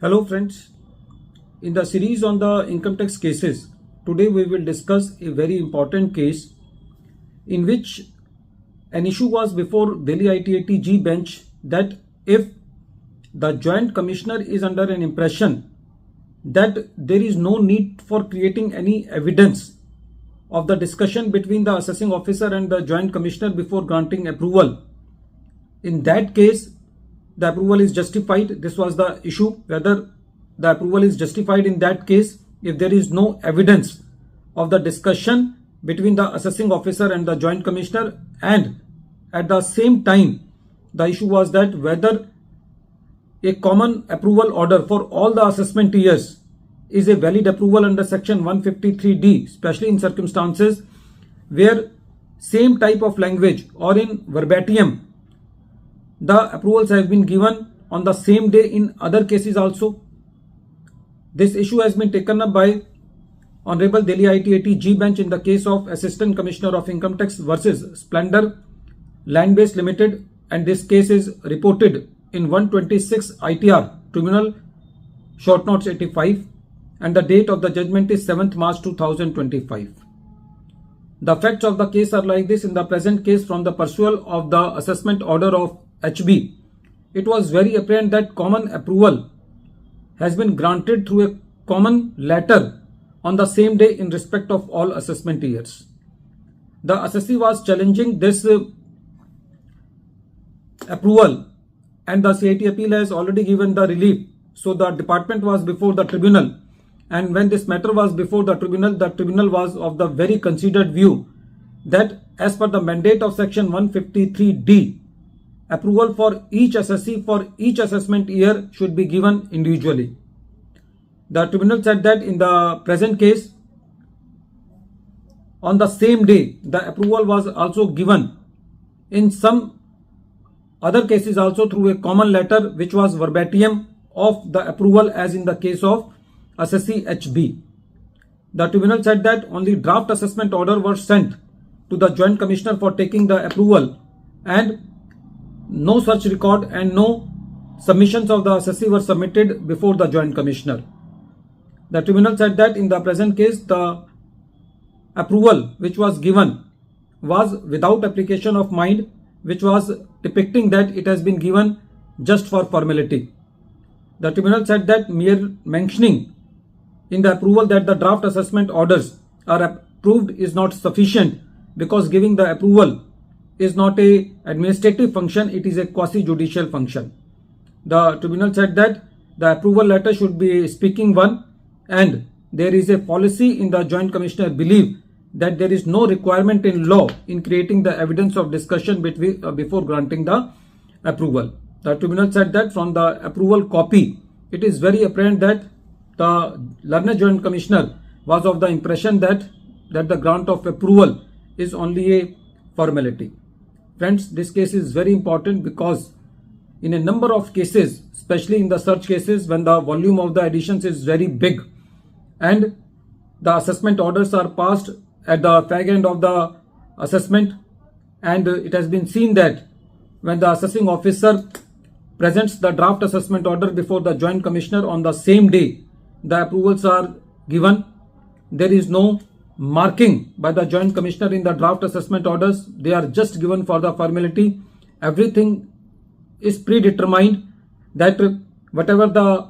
Hello friends, in the series on the income tax cases, today we will discuss a very important case in which an issue was before Delhi ITAT bench that if the Joint Commissioner is under an impression that there is no need for creating any evidence of the discussion between the assessing officer and the Joint Commissioner before granting approval, in that case the approval is justified. This was the issue, whether the approval is justified in that case if there is no evidence of the discussion between the assessing officer and the Joint Commissioner, and at the same time the issue was that whether a common approval order for all the assessment years is a valid approval under section 153D, especially in circumstances where same type of language or in verbatim the approvals have been given on the same day in other cases also. This issue has been taken up by Honorable Delhi ITAT bench in the case of Assistant Commissioner of Income Tax versus Splendor Land Based Limited, and this case is reported in 126 ITR Tribunal Short Notes 85, and the date of the judgment is 7th March 2025. The facts of the case are like this. In the present case, from the pursuit of the assessment order of HB, it was very apparent that common approval has been granted through a common letter on the same day in respect of all assessment years. The assessee was challenging this approval, and the CIT appeal has already given the relief. So the department was before the tribunal, and when this matter was before the tribunal was of the very considered view that as per the mandate of section 153D, approval for each assessee for each assessment year should be given individually. The tribunal said that in the present case, on the same day, the approval was also given in some other cases also through a common letter which was verbatim of the approval, as in the case of assessee HB. The tribunal said that only draft assessment order was sent to the Joint Commissioner for taking the approval, and no such record and no submissions of the assessee were submitted before the Joint Commissioner. The tribunal said that in the present case, the approval which was given was without application of mind, which was depicting that it has been given just for formality. The tribunal said that mere mentioning in the approval that the draft assessment orders are approved is not sufficient, because giving the approval is not a administrative function, it is a quasi-judicial function. The tribunal said that the approval letter should be speaking one, and there is a policy in the Joint Commissioner belief that there is no requirement in law in creating the evidence of discussion before granting the approval. The tribunal said that from the approval copy, it is very apparent that the learned Joint Commissioner was of the impression that the grant of approval is only a formality. Friends, this case is very important because in a number of cases, especially in the search cases, when the volume of the additions is very big and the assessment orders are passed at the fag end of the assessment, and it has been seen that when the assessing officer presents the draft assessment order before the Joint Commissioner on the same day the approvals are given, there is no marking by the Joint Commissioner in the draft assessment orders. They are just given for the formality. Everything is predetermined that whatever the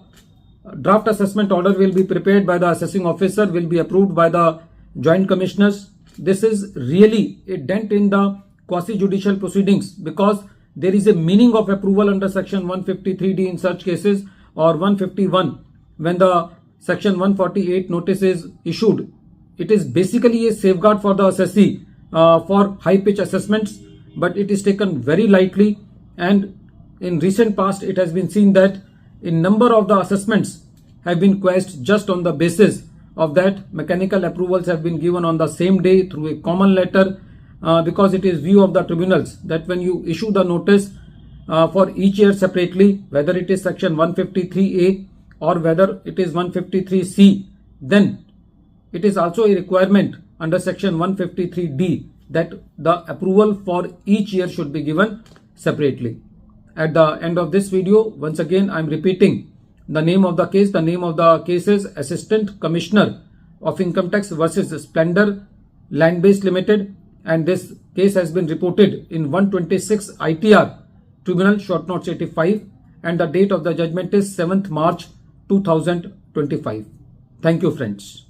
draft assessment order will be prepared by the assessing officer will be approved by the Joint Commissioners. This is really a dent in the quasi-judicial proceedings, because there is a meaning of approval under section 153D in such cases, or 151 when the section 148 notice is issued. It is basically a safeguard for the assessee for high pitch assessments, but it is taken very lightly, and in recent past it has been seen that in number of the assessments have been quashed just on the basis of that mechanical approvals have been given on the same day through a common letter, because it is view of the tribunals that when you issue the notice for each year separately, whether it is section 153A or whether it is 153C, then it is also a requirement under section 153D that the approval for each year should be given separately. At the end of this video, once again I am repeating, The name of the case is Assistant Commissioner of Income Tax versus Splendor Land Based Limited, and this case has been reported in 126 ITR Tribunal Short Notes 85, and the date of the judgment is 7th March 2025. Thank you, friends.